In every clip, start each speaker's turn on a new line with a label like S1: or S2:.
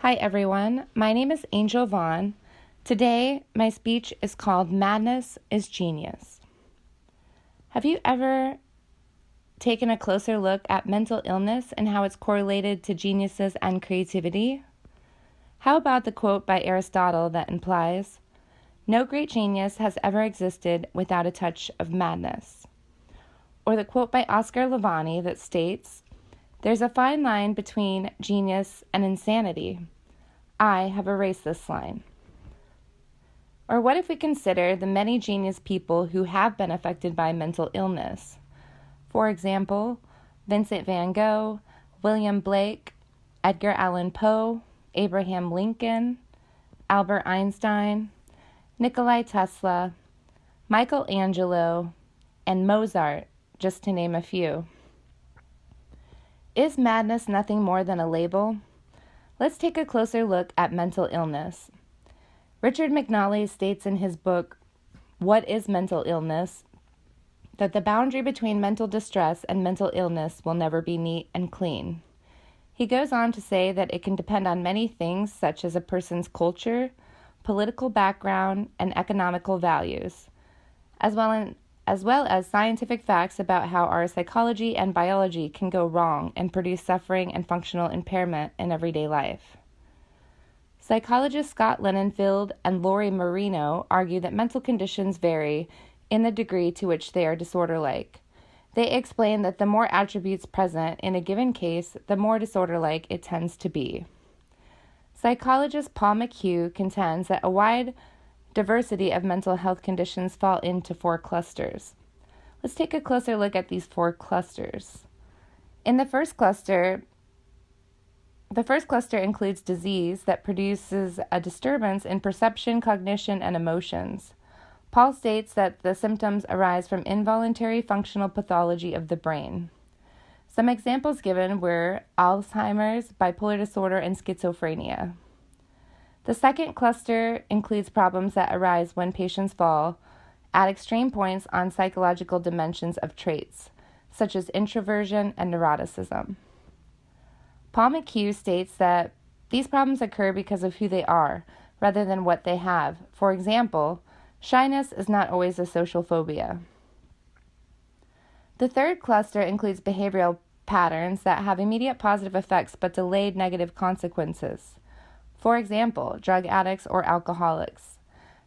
S1: Hi everyone, my name is Angel Vaughan. Today, my speech is called Madness is Genius. Have you ever taken a closer look at mental illness and how it's correlated to geniuses and creativity? How about the quote by Aristotle that implies, "No great genius has ever existed without a touch of madness"? Or the quote by Oscar Levani that states, "There's a fine line between genius and insanity. I have erased this line." Or what if we consider the many genius people who have been affected by mental illness? For example, Vincent van Gogh, William Blake, Edgar Allan Poe, Abraham Lincoln, Albert Einstein, Nikola Tesla, Michelangelo, and Mozart, just to name a few. Is madness nothing more than a label? Let's take a closer look at mental illness. Richard McNally states in his book, What is Mental Illness?, that the boundary between mental distress and mental illness will never be neat and clean. He goes on to say that it can depend on many things such as a person's culture, political background, and economical values, as well as scientific facts about how our psychology and biology can go wrong and produce suffering and functional impairment in everyday life. Psychologists Scott Lennonfield and Lori Marino argue that mental conditions vary in the degree to which they are disorder-like. They explain that the more attributes present in a given case, the more disorder-like it tends to be. Psychologist Paul McHugh contends that a wide diversity of mental health conditions fall into 4 clusters. Let's take a closer look at these 4 clusters. In the first cluster includes disease that produces a disturbance in perception, cognition, and emotions. Paul states that the symptoms arise from involuntary functional pathology of the brain. Some examples given were Alzheimer's, bipolar disorder, and schizophrenia. The second cluster includes problems that arise when patients fall at extreme points on psychological dimensions of traits, such as introversion and neuroticism. Paul McHugh states that these problems occur because of who they are, rather than what they have. For example, shyness is not always a social phobia. The third cluster includes behavioral patterns that have immediate positive effects but delayed negative consequences. For example, drug addicts or alcoholics.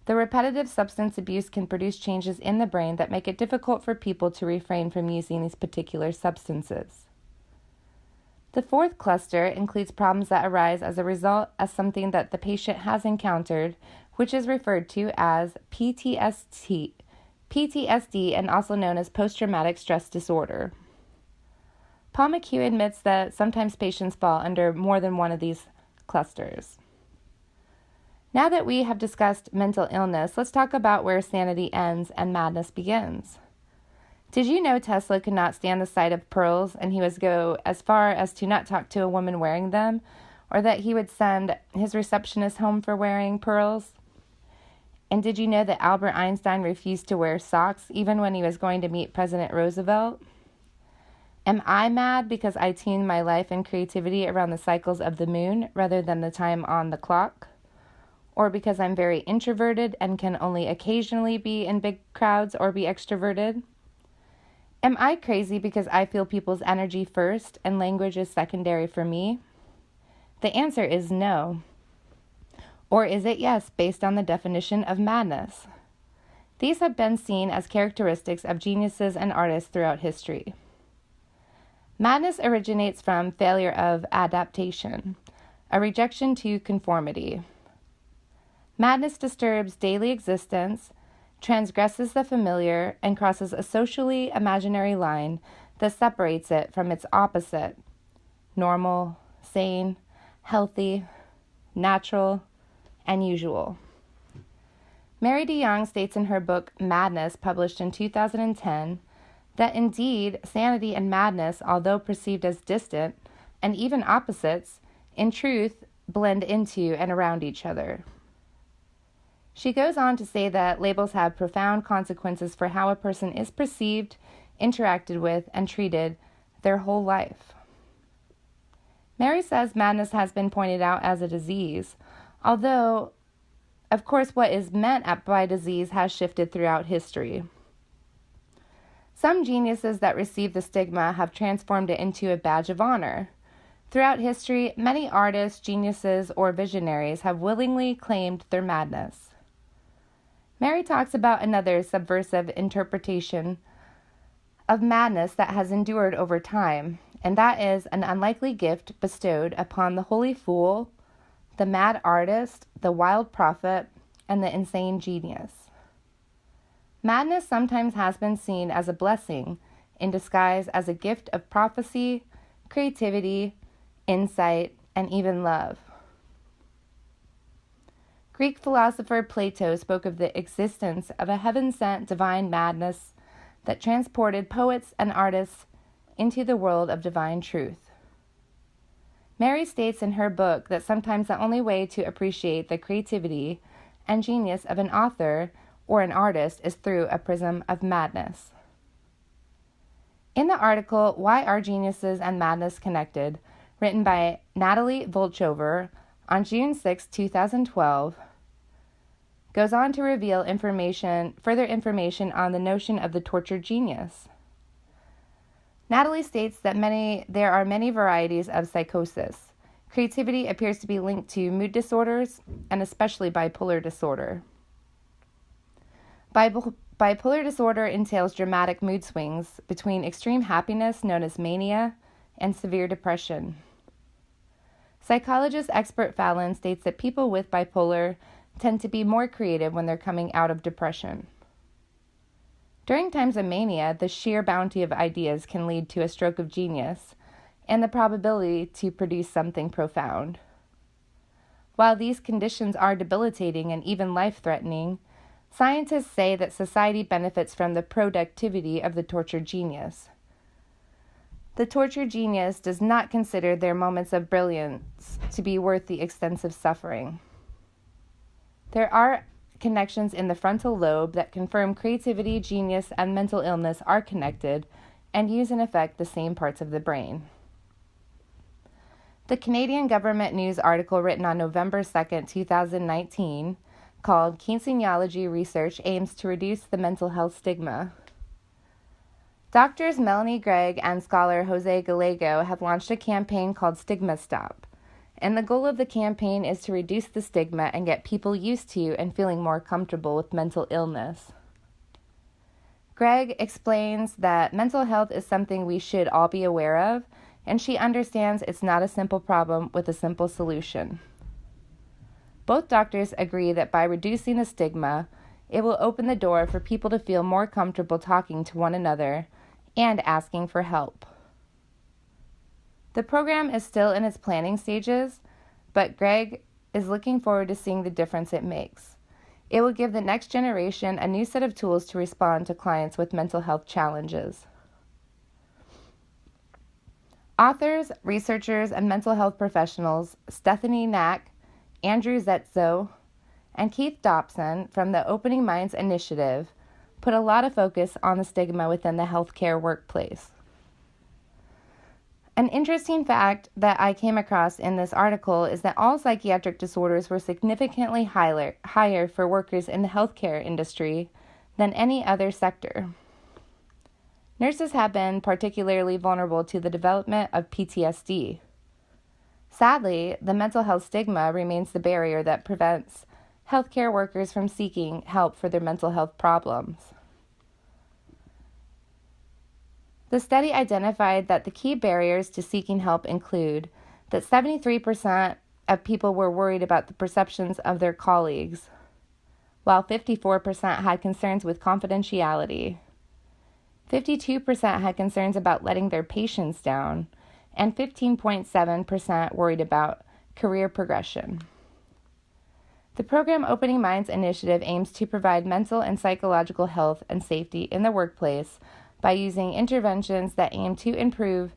S1: The repetitive substance abuse can produce changes in the brain that make it difficult for people to refrain from using these particular substances. The fourth cluster includes problems that arise as a result of something that the patient has encountered, which is referred to as PTSD and also known as post-traumatic stress disorder. Paul McHugh admits that sometimes patients fall under more than one of these clusters. Now that we have discussed mental illness, let's talk about where sanity ends and madness begins. Did you know Tesla could not stand the sight of pearls, and he would go as far as to not talk to a woman wearing them, or that he would send his receptionist home for wearing pearls? And did you know that Albert Einstein refused to wear socks even when he was going to meet President Roosevelt? Am I mad because I tune my life and creativity around the cycles of the moon rather than the time on the clock? Or because I'm very introverted and can only occasionally be in big crowds or be extroverted? Am I crazy because I feel people's energy first and language is secondary for me? The answer is no. Or is it yes, based on the definition of madness? These have been seen as characteristics of geniuses and artists throughout history. Madness originates from failure of adaptation, a rejection to conformity. Madness disturbs daily existence, transgresses the familiar, and crosses a socially imaginary line that separates it from its opposite: normal, sane, healthy, natural, and usual. Mary DeYoung states in her book Madness, published in 2010, that indeed sanity and madness, although perceived as distant and even opposites, in truth blend into and around each other. She goes on to say that labels have profound consequences for how a person is perceived, interacted with, and treated their whole life. Mary says madness has been pointed out as a disease, although, of course, what is meant by disease has shifted throughout history. Some geniuses that receive the stigma have transformed it into a badge of honor. Throughout history, many artists, geniuses, or visionaries have willingly claimed their madness. Mary talks about another subversive interpretation of madness that has endured over time, and that is an unlikely gift bestowed upon the holy fool, the mad artist, the wild prophet, and the insane genius. Madness sometimes has been seen as a blessing in disguise as a gift of prophecy, creativity, insight, and even love. Greek philosopher Plato spoke of the existence of a heaven-sent divine madness that transported poets and artists into the world of divine truth. Mary states in her book that sometimes the only way to appreciate the creativity and genius of an author or an artist is through a prism of madness. In the article, Why Are Geniuses and Madness Connected?, written by Natalie Volchover on June 6, 2012, goes on to reveal further information on the notion of the tortured genius. Natalie states that there are many varieties of psychosis. Creativity appears to be linked to mood disorders, and especially bipolar disorder. Bipolar disorder entails dramatic mood swings between extreme happiness, known as mania, and severe depression. Psychologist expert Fallon states that people with bipolar tend to be more creative when they're coming out of depression. During times of mania, the sheer bounty of ideas can lead to a stroke of genius and the probability to produce something profound. While these conditions are debilitating and even life-threatening, scientists say that society benefits from the productivity of the tortured genius. The tortured genius does not consider their moments of brilliance to be worth the extensive suffering. There are connections in the frontal lobe that confirm creativity, genius, and mental illness are connected and use and affect the same parts of the brain. The Canadian government news article written on November 2, 2019, called Kinesiology Research Aims to Reduce the Mental Health Stigma. Doctors Melanie Gregg and scholar Jose Gallego have launched a campaign called Stigma Stop, and the goal of the campaign is to reduce the stigma and get people used to and feeling more comfortable with mental illness. Gregg explains that mental health is something we should all be aware of, and she understands it's not a simple problem with a simple solution. Both doctors agree that by reducing the stigma, it will open the door for people to feel more comfortable talking to one another and asking for help. The program is still in its planning stages, but Gregg is looking forward to seeing the difference it makes. It will give the next generation a new set of tools to respond to clients with mental health challenges. Authors, researchers, and mental health professionals Stephanie Knack, Andrew Zetzo, and Keith Dobson from the Opening Minds Initiative put a lot of focus on the stigma within the healthcare workplace. An interesting fact that I came across in this article is that all psychiatric disorders were significantly higher for workers in the healthcare industry than any other sector. Nurses have been particularly vulnerable to the development of PTSD. Sadly, the mental health stigma remains the barrier that prevents healthcare workers from seeking help for their mental health problems. The study identified that the key barriers to seeking help include that 73% of people were worried about the perceptions of their colleagues, while 54% had concerns with confidentiality. 52% had concerns about letting their patients down, and 15.7% worried about career progression. The program Opening Minds Initiative aims to provide mental and psychological health and safety in the workplace by using interventions that aim to improve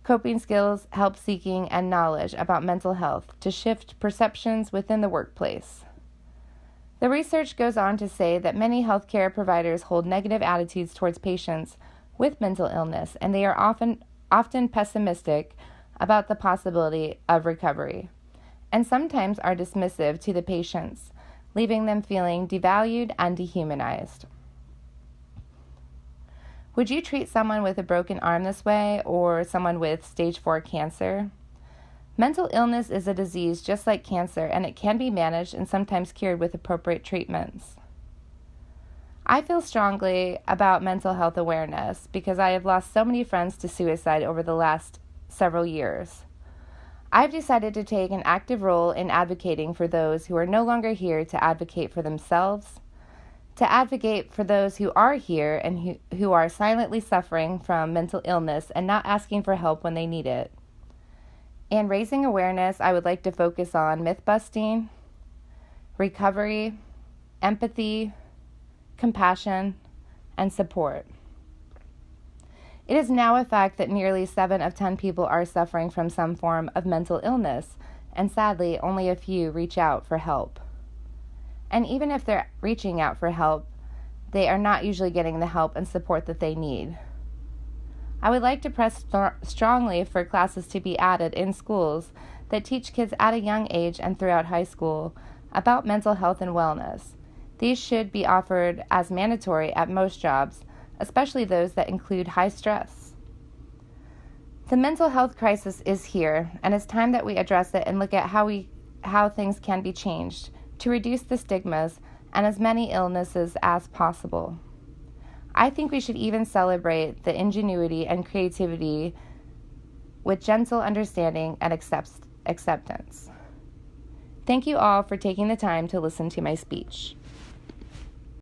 S1: coping skills, help seeking, and knowledge about mental health to shift perceptions within the workplace. The research goes on to say that many healthcare providers hold negative attitudes towards patients with mental illness, and they are often pessimistic about the possibility of recovery, and sometimes are dismissive to the patients, leaving them feeling devalued and dehumanized. Would you treat someone with a broken arm this way, or someone with stage 4 cancer? Mental illness is a disease just like cancer, and it can be managed and sometimes cured with appropriate treatments. I feel strongly about mental health awareness because I have lost so many friends to suicide over the last several years. I've decided to take an active role in advocating for those who are no longer here to advocate for themselves, to advocate for those who are here and who are silently suffering from mental illness and not asking for help when they need it. In raising awareness, I would like to focus on myth-busting, recovery, empathy, compassion, and support. It is now a fact that nearly 7 of 10 people are suffering from some form of mental illness, and sadly, only a few reach out for help. And even if they're reaching out for help, they are not usually getting the help and support that they need. I would like to press strongly for classes to be added in schools that teach kids at a young age and throughout high school about mental health and wellness. These should be offered as mandatory at most jobs, especially those that include high stress. The mental health crisis is here, and it's time that we address it and look at how things can be changed to reduce the stigmas and as many illnesses as possible. I think we should even celebrate the ingenuity and creativity with gentle understanding and acceptance. Thank you all for taking the time to listen to my speech.